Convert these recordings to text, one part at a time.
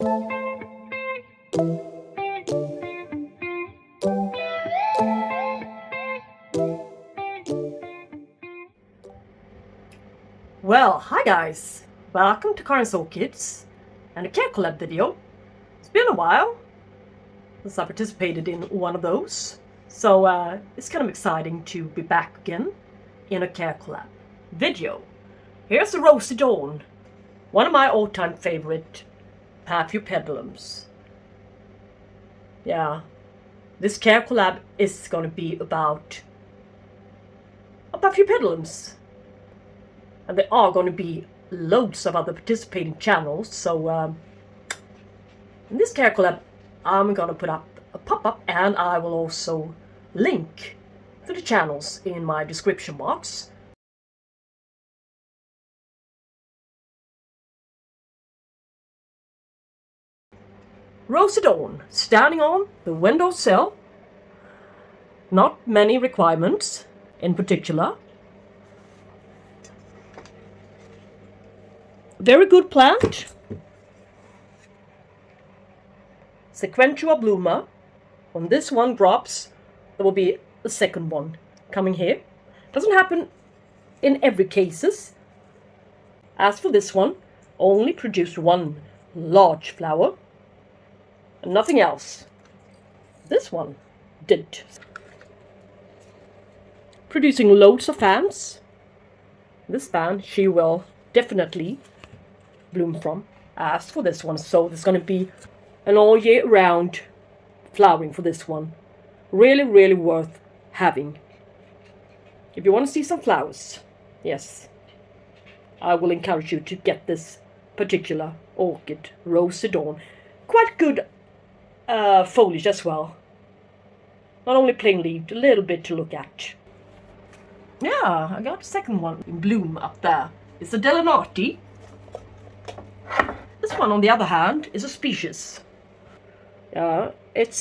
Well, hi guys! Welcome to Karge's Orchids and a CareCollab video. It's been a while since I participated in one of those, so it's kind of exciting to be back again in a CareCollab video. Here's the Rosy Dawn, one of my all-time favorite Paphiopedilums. Yeah, this CareCollab is going to be about Paphiopedilums. And there are going to be loads of other participating channels, so in this CareCollab I'm going to put up a pop-up, and I will also link to the channels in my description box. Rosy Dawn, standing on the windowsill. Not many requirements in particular. Very good plant. Sequential bloomer. When this one drops, there will be a second one coming here. Doesn't happen in every cases. As for this one, only produced one large flower and nothing else. This one did. Producing loads of fans. This fan she will definitely bloom from. As for this one, so there's going to be an all year round flowering for this one. Really worth having. If you want to see some flowers, yes, I will encourage you to get this particular orchid, Rosy Dawn. Quite good foliage as well. Not only plain leaved, a little bit to look at. Yeah, I got a second one in bloom up there. It's a Delinati. This one, on the other hand, is a species. It's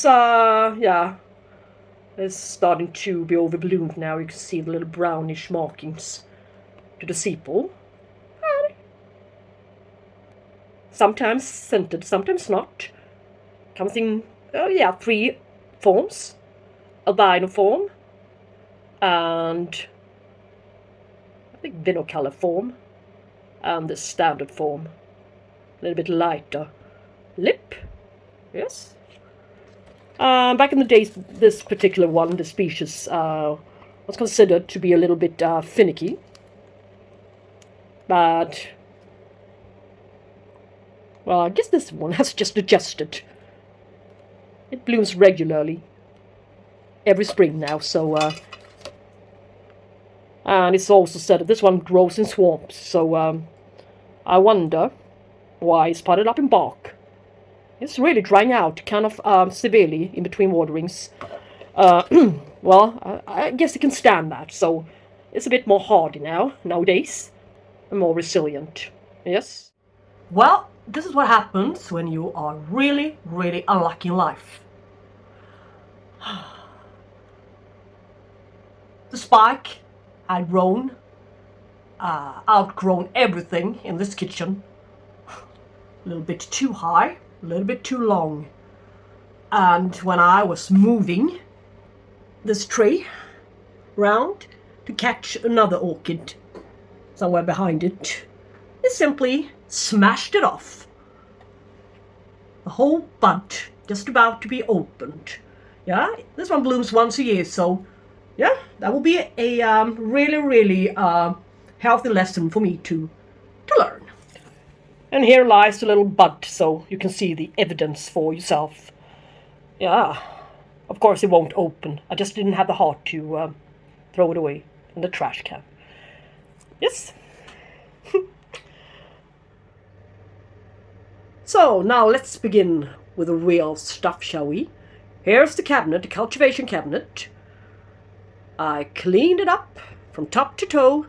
starting to be overbloomed now. You can see the little brownish markings to the sepal. Sometimes scented, sometimes not. Comes in, three forms. Albino form, and I think vinocolor form, and the standard form. A little bit lighter lip, yes. Back in the days, this particular one, the species, was considered to be a little bit finicky, but well, I guess this one has just adjusted. It blooms regularly every spring now, so and it's also said that this one grows in swamps, so I wonder why it's potted up in bark. It's really drying out kind of severely in between waterings. Well, I guess it can stand that, so it's a bit more hardy nowadays, and more resilient. Yes. Well, this is what happens when you are really unlucky in life. The spike had grown, outgrown everything in this kitchen. A little bit too high, a little bit too long. And when I was moving this tray round to catch another orchid somewhere behind it, it simply smashed it off. The whole bud just about to be opened. Yeah, this one blooms once a year, so yeah, that will be a really healthy lesson for me to learn. And here lies the little bud, so you can see the evidence for yourself. Yeah, of course it won't open. I just didn't have the heart to throw it away in the trash can. Yes. So now let's begin with the real stuff, shall we? Here's the cabinet, the cultivation cabinet. I cleaned it up from top to toe,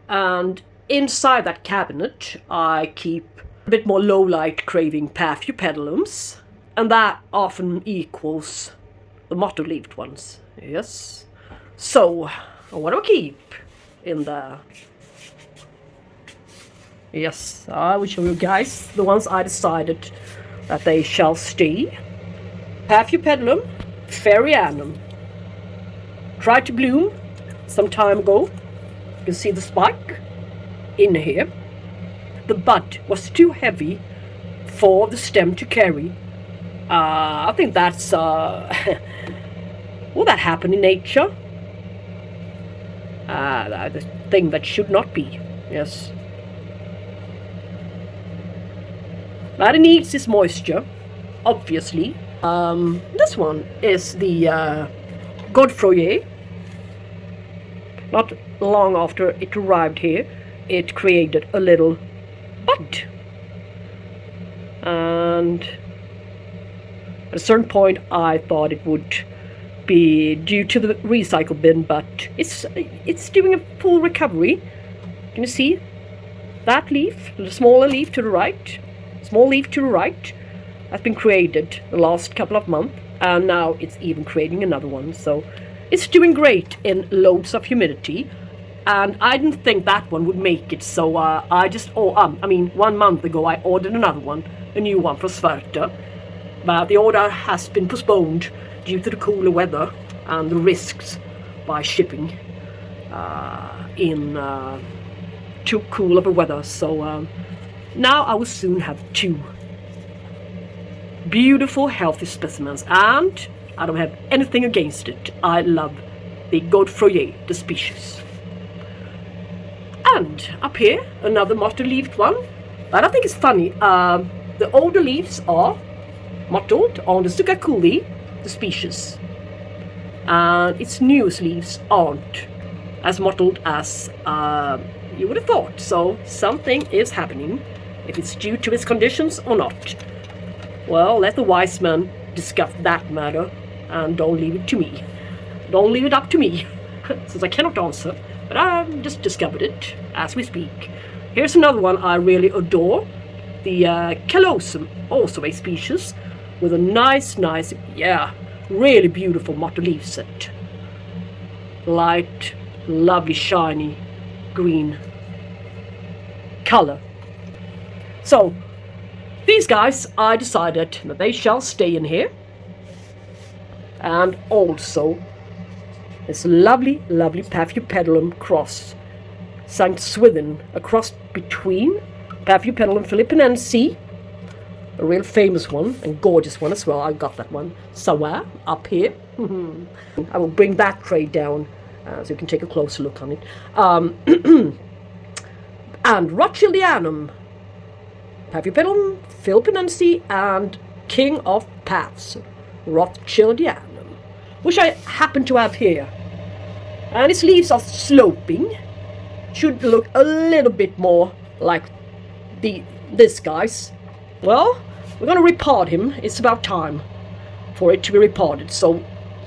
and inside that cabinet I keep a bit more low light craving Paphiopedilums, and that often equals the motto-leaved ones. Yes. So what do I keep in there? Yes, I will show you guys the ones I decided that they shall stay. Paphiopedilum ferianum. Tried to bloom some time ago. You can see the spike in here. The bud was too heavy for the stem to carry. I think that's will that happen in nature? The thing that should not be. Yes. But it needs its moisture, obviously. This one is the Godfroyer. Not long after it arrived here, it created a little bud. And at a certain point I thought it would be due to the recycle bin, but it's doing a full recovery. Can you see that leaf, the smaller leaf to the right? Small leaf to the right has been created the last couple of months, and now it's even creating another one. So it's doing great in loads of humidity, and I didn't think that one would make it. So I 1 month ago I ordered another one, a new one for Schwerter, but the order has been postponed due to the cooler weather and the risks by shipping in too cool of a weather. So now I will soon have 2 beautiful, healthy specimens, and I don't have anything against it. I love the Godfroyer, the species. And up here, another mottled-leaved one. But I think it's funny. The older leaves are mottled on the Zucaculi, the species, and its newest leaves aren't as mottled as you would have thought. So something is happening. If it's due to its conditions or not, well, let the wise man discuss that matter, and don't leave it to me. Don't leave it up to me, since I cannot answer, but I've just discovered it as we speak. Here's another one I really adore, the Callosum, also a species, with a nice, really beautiful mottled leaf set. Light, lovely, shiny, green color. So, these guys, I decided that they shall stay in here. And also, this lovely Paphiopedilum cross, St. Sweden, a cross between Paphiopedilum philippinense, a real famous one and gorgeous one as well. I got that one somewhere up here. I will bring that tray down so you can take a closer look on it. And Rothschildianum, Paphiopedilum philippinense, and King of Paths, Rothschildianum, which I happen to have here. And its leaves are sloping. Should look a little bit more like this guy's. Well, we're gonna repot him. It's about time for it to be repotted, so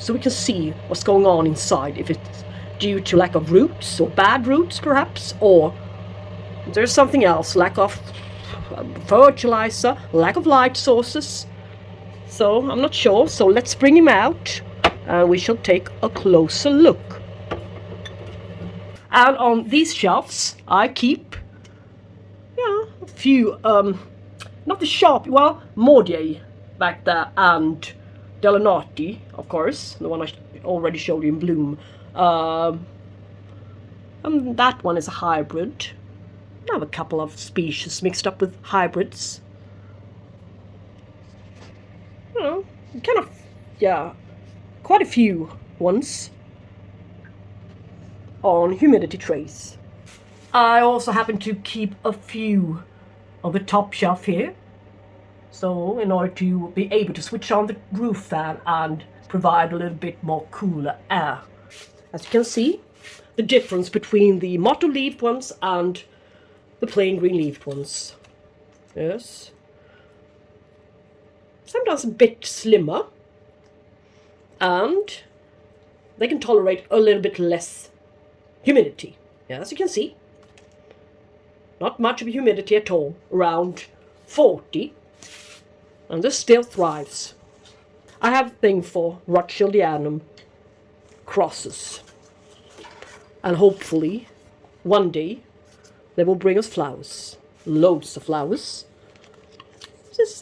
we can see what's going on inside. If it's due to lack of roots, or bad roots perhaps, or there's something else, lack of fertilizer, lack of light sources. So I'm not sure. So let's bring him out and we shall take a closer look. And on these shelves I keep a few not the sharp, well, Mordier back there, and Delanati, of course, the one I already showed you in bloom. And that one is a hybrid. I have a couple of species mixed up with hybrids. You know, kind of, quite a few ones on humidity trays. I also happen to keep a few on the top shelf here, so in order to be able to switch on the roof fan and provide a little bit more cooler air. As you can see, the difference between the mottled-leaved ones and the plain green-leaved ones. Yes. Sometimes a bit slimmer, and they can tolerate a little bit less humidity. Yeah, as you can see. Not much of humidity at all, around 40, and this still thrives. I have a thing for Rothschildianum crosses, and hopefully one day they will bring us flowers, loads of flowers. This is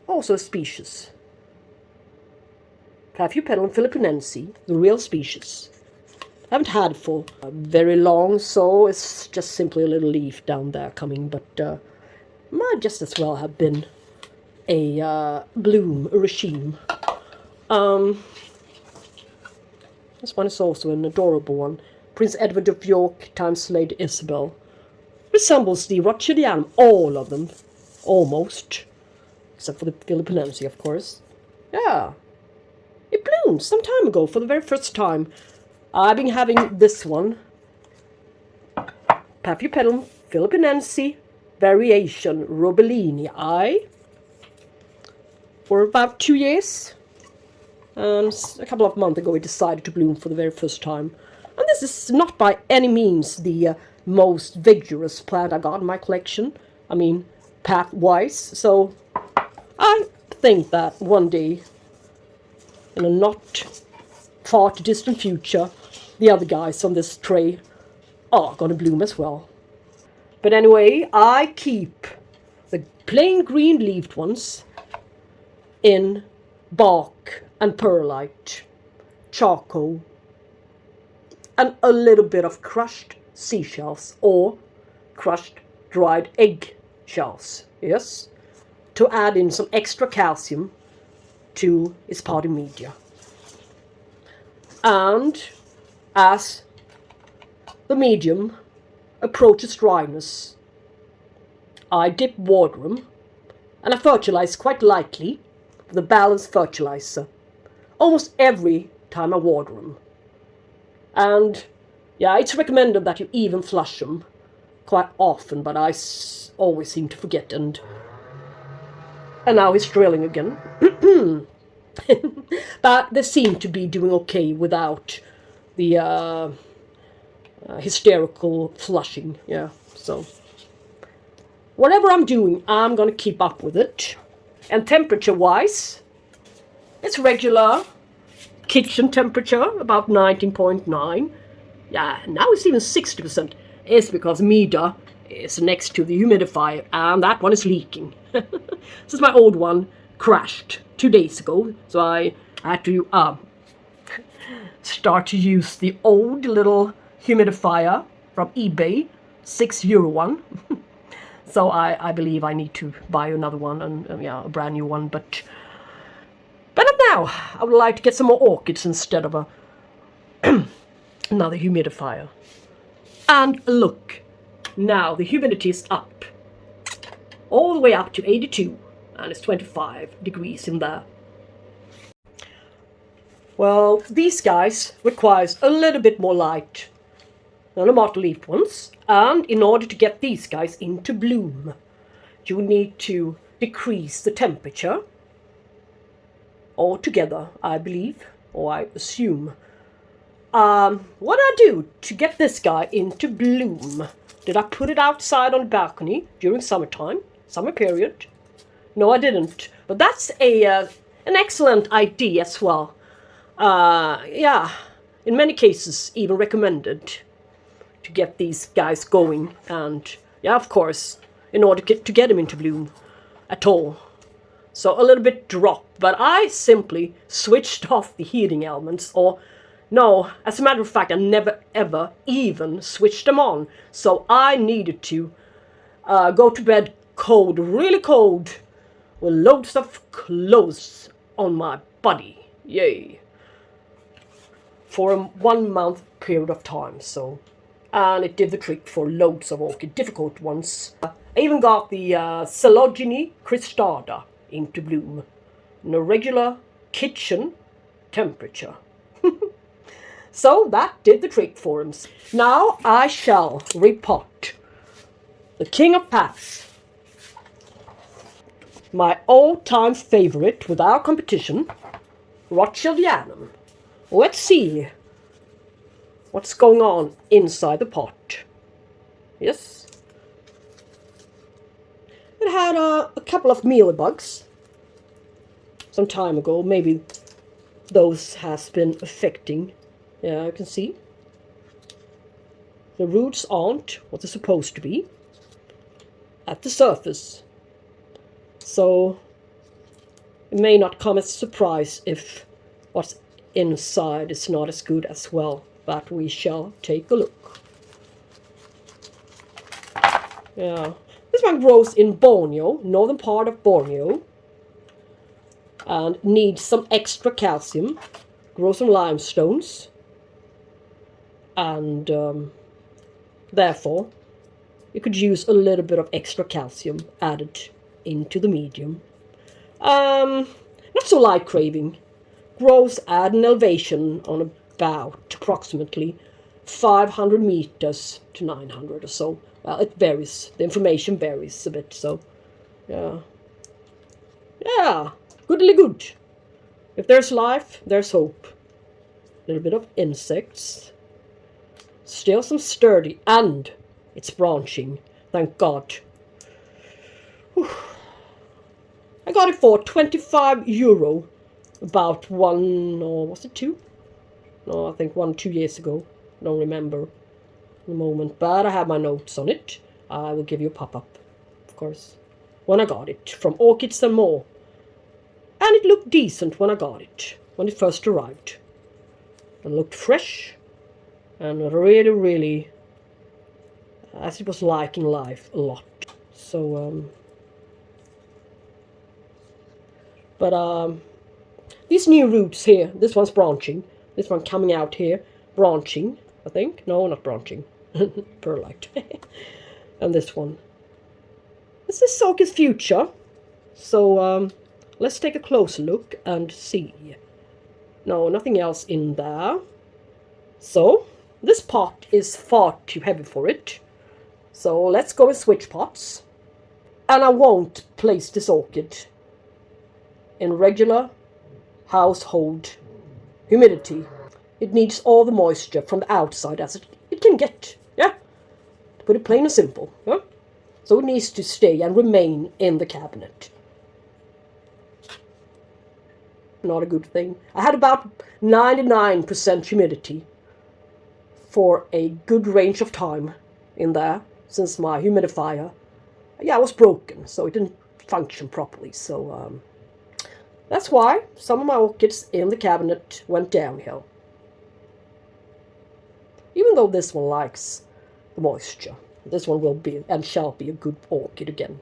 also a species. Paphiopedilum philippinense, the real species. I haven't had it for very long, so it's just simply a little leaf down there coming, but might just as well have been a bloom, a regime. This one is also an adorable one. Prince Edward of York times Lady Isabel. Resembles the Orchideanum, all of them, almost, except for the philippinense, of course. Yeah, it bloomed some time ago for the very first time. I've been having this one, Paphiopedilum philippinense variation Robellini, for about 2 years. And a couple of months ago it decided to bloom for the very first time. And this is not by any means the most vigorous plant I got in my collection. I mean, path-wise. So I think that one day, in a not far to distant future, the other guys on this tray are gonna bloom as well. But anyway, I keep the plain green leafed ones in bark and perlite, charcoal, and a little bit of crushed seashells or crushed dried egg shells, yes, to add in some extra calcium to its party media. And as the medium approaches dryness, I dip water them and I fertilize quite lightly with a balanced fertilizer almost every time I water them. And yeah, it's recommended that you even flush them quite often, but I always seem to forget, and now it's drilling again. But they seem to be doing okay without the hysterical flushing. Yeah, so whatever I'm doing, I'm gonna keep up with it. And temperature wise, it's regular kitchen temperature, about 19.9. Yeah, now it's even 60%. It's because meter is next to the humidifier and that one is leaking. Since my old one crashed 2 days ago, so I had to start to use the old little humidifier from eBay, €6 one. So I believe I need to buy another one, and yeah, a brand new one, but not now. I would like to get some more orchids instead of another humidifier. And look, now the humidity is up, all the way up to 82, and it's 25 degrees in there. Well, these guys requires a little bit more light than the mottle-leafed ones, and in order to get these guys into bloom, you need to decrease the temperature altogether, I believe, or I assume. What did I do to get this guy into bloom? Did I put it outside on the balcony during summertime, summer period? No, I didn't. But that's an excellent idea as well. Yeah, in many cases even recommended to get these guys going, and yeah, of course, in order to get them into bloom at all. So a little bit drop, but I simply switched off the heating elements, or no, as a matter of fact, I never ever even switched them on. So I needed to go to bed cold, really cold, with loads of clothes on my body, yay, for a 1 month period of time. So, and it did the trick for loads of orchid, difficult ones. I even got the Coelogene cristata into bloom in a regular kitchen temperature. So that did the trick for him. Now I shall repot the king of paths, my all-time favorite without competition, Orchideanum. Let's see what's going on inside the pot. Yes. It had a couple of mealybugs some time ago. Maybe those has been affecting. Yeah, you can see. The roots aren't what they're supposed to be at the surface. So it may not come as a surprise if what's inside is not as good as well, but we shall take a look. Yeah, this one grows in Borneo, northern part of Borneo, and needs some extra calcium. Grows on limestones, and therefore you could use a little bit of extra calcium added into the medium. Not so light craving. Grows at an elevation on about approximately 500 meters to 900 or so. Well, it varies. The information varies a bit, so yeah. Yeah, goodly good. If there's life, there's hope. A little bit of insects. Still some sturdy, and it's branching. Thank God. Whew. I got it for €25. About 1, or was it 2? No, I think 1 or 2 years ago. I don't remember in the moment, but I have my notes on it. I will give you a pop-up, of course, when I got it from Orchids and More. And it looked decent when I got it, when it first arrived. It looked fresh and really, really, as it was liking life a lot. So, these new roots here, this one's branching, this one coming out here, branching, I think. No, not branching, perlite. And this one. This is Orchid's future. So, let's take a closer look and see. No, nothing else in there. So, this pot is far too heavy for it. So, let's go and switch pots. And I won't place this orchid in regular household humidity. It needs all the moisture from the outside as it can get. Yeah? To put it plain and simple. Yeah? So, it needs to stay and remain in the cabinet. Not a good thing. I had about 99% humidity for a good range of time in there, since my humidifier, yeah, was broken, so it didn't function properly. So that's why some of my orchids in the cabinet went downhill. Even though this one likes the moisture, this one will be and shall be a good orchid again.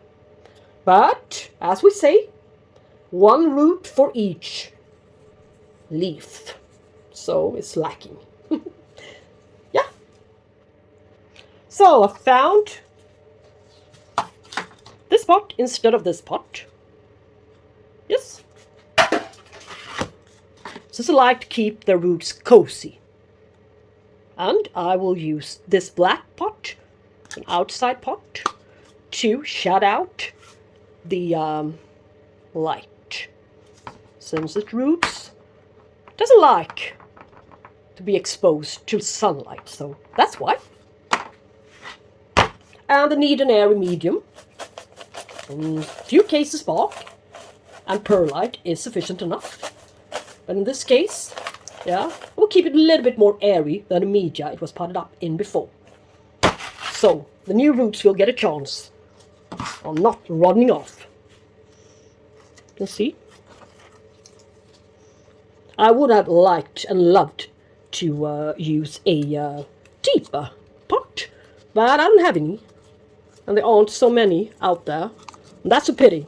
But as we say, one root for each leaf, so it's lacking. Yeah. So I found this pot instead of this pot. Yes. Since I like to keep the roots cozy, and I will use this black pot, an outside pot, to shut out the light, since its roots doesn't like to be exposed to sunlight, so that's why. And I need an airy medium. In a few cases bark and perlite is sufficient enough, but in this case, yeah, we'll keep it a little bit more airy than the media it was potted up in before. So the new roots will get a chance of not running off. You can see. I would have liked and loved to use a deeper pot, but I don't have any, and there aren't so many out there. And that's a pity,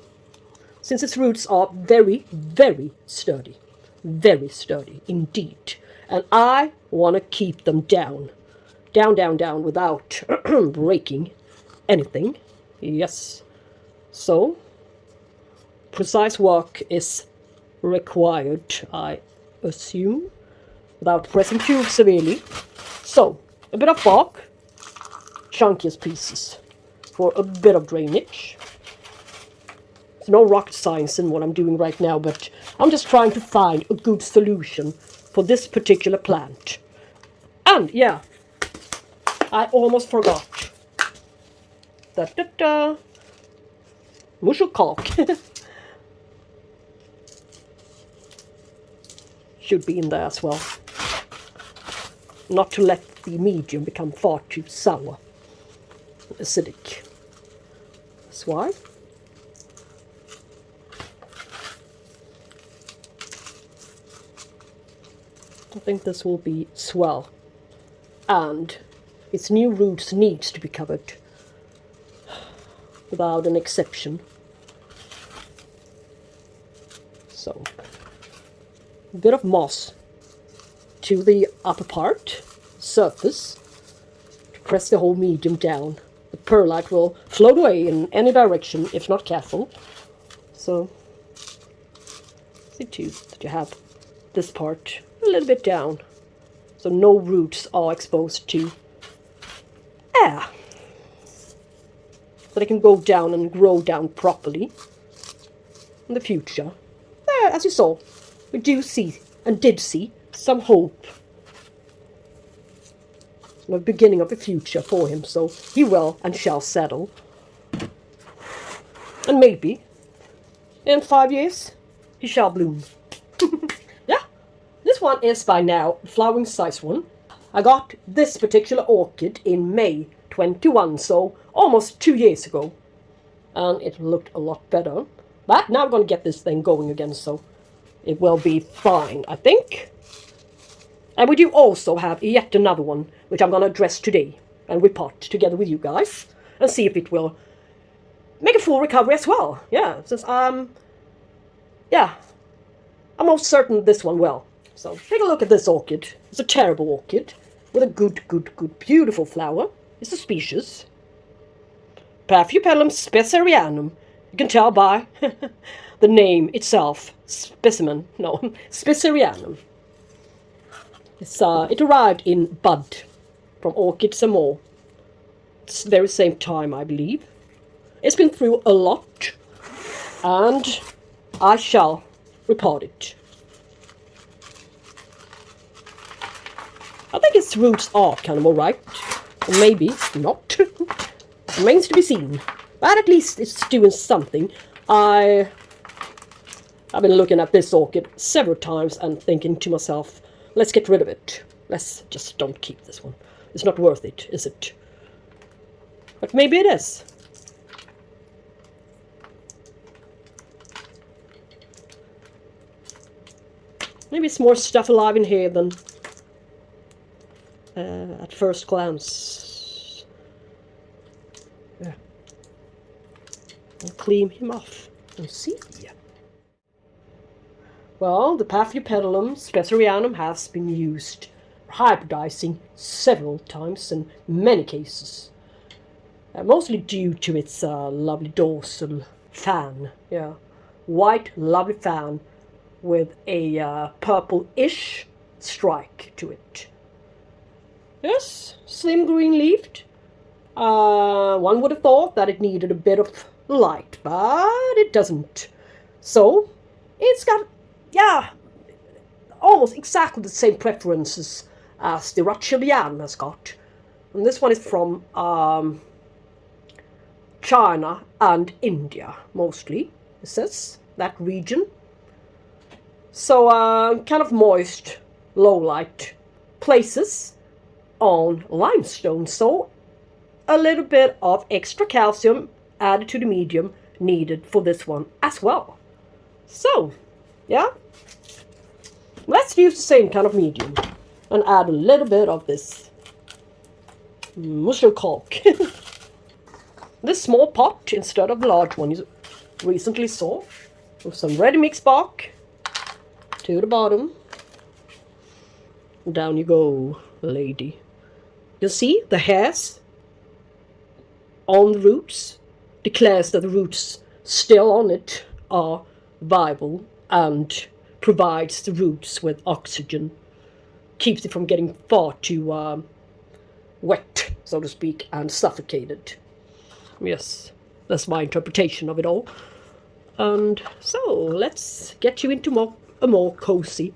since its roots are very, very sturdy indeed, and I want to keep them down, without breaking anything. Yes, so precise work is required, I assume, without pressing too severely. So a bit of bark, chunkiest pieces for a bit of drainage. There's no rocket science in what I'm doing right now, but I'm just trying to find a good solution for this particular plant. And yeah, I almost forgot. Muschelkalk should be in there as well. Not to let the medium become far too sour, acidic. That's why. I think this will be swell. And its new roots needs to be covered. Without an exception. So, a bit of moss to the upper part, surface, to press the whole medium down. The perlite will float away in any direction if not careful. So, see too that you have this part a little bit down, so no roots are exposed to air. So they can go down and grow down properly in the future. There, as you saw, we do see and did see some hope. The beginning of the future for him, so he will and shall settle. And maybe in 5 years he shall bloom. Yeah, this one is by now flowering size one. I got this particular orchid in May 21, so almost 2 years ago, and it looked a lot better. But now I'm going to get this thing going again, so it will be fine, I think. And we do also have yet another one, which I'm going to address today and repot together with you guys, and see if it will make a full recovery as well. Yeah, since I'm most certain this one will. So take a look at this orchid. It's a terrible orchid with a good, beautiful flower. It's a species. Paphiopedilum specerianum. You can tell by the name itself. Specimen. No, specerianum. It arrived in bud from Orchids CareCollab. It's the very same time, I believe. It's been through a lot, and I shall report it. I think its roots are kind of alright, or maybe not. It remains to be seen. But at least it's doing something. I've been looking at this orchid several times and thinking to myself, let's get rid of it. Let's just don't keep this one. It's not worth it, is it? But maybe it is. Maybe it's more stuff alive in here than at first glance. Yeah. I'll clean him off and see. Well, the Paphiopedilum specerianum has been used for hybridizing several times in many cases. Mostly due to its lovely dorsal fan. Yeah, white, lovely fan with a purple-ish strike to it. Yes, slim green-leafed. One would have thought that it needed a bit of light, but it doesn't. So, it's got, almost exactly the same preferences as the Orchidegartneriet has got. And this one is from China and India, mostly, it says, that region. So, kind of moist, low light places on limestone, so a little bit of extra calcium added to the medium needed for this one as well. So, yeah, let's use the same kind of medium and add a little bit of this mushroom caulk. This small pot instead of the large one you recently saw, with some ready mix bark to the bottom. Down you go, lady. You see the hairs on the roots declares that the roots still on it are viable and provides the roots with oxygen, keeps it from getting far too wet, so to speak, and suffocated. Yes, that's my interpretation of it all. And so let's get you into a more cozy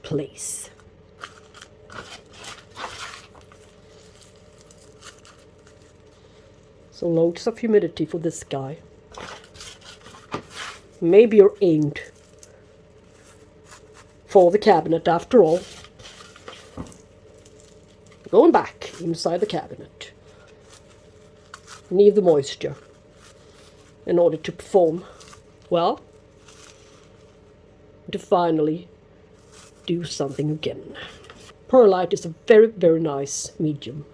place. So loads of humidity for this guy. Maybe you're aimed for the cabinet after all. Going back inside the cabinet. Need the moisture in order to perform well. To finally do something again. Perlite is a very, very nice medium.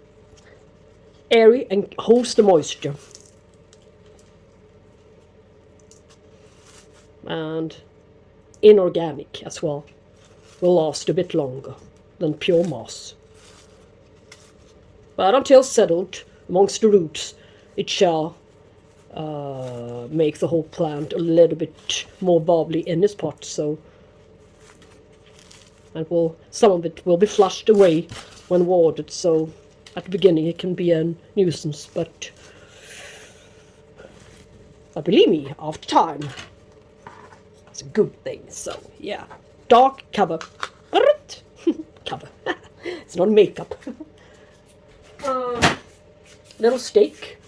Airy and holds the moisture. And inorganic as well. Will last a bit longer than pure moss. But until settled amongst the roots, it shall make the whole plant a little bit more bubbly in this pot. So, and some of it will be flushed away when watered. So, at the beginning it can be a nuisance, but believe me, after time, it's a good thing. So, yeah, dark cover, cover. It's not makeup. Little stake.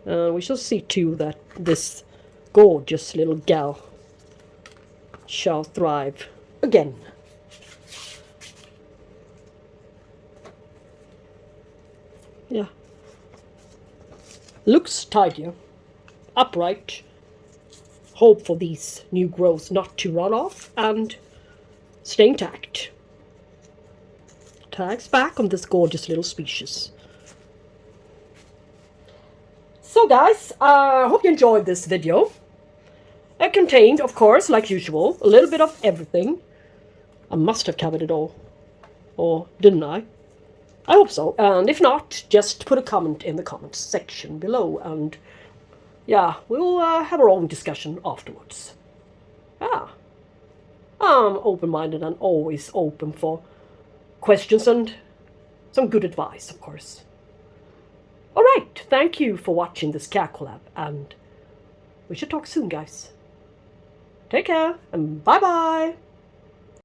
We shall see too that this gorgeous little gal shall thrive again. Yeah. Looks tidier, upright. Hope for these new growths not to run off and stay intact. Tags back on this gorgeous little species. So guys, I hope you enjoyed this video. It contained, of course, like usual, a little bit of everything. I must have covered it all. Or didn't I? I hope so. And if not, just put a comment in the comments section below. And yeah, we'll have our own discussion afterwards. Yeah. I'm open-minded and always open for questions and some good advice, of course. Alright, thank you for watching this CareCollab, and we should talk soon, guys. Take care, and bye-bye!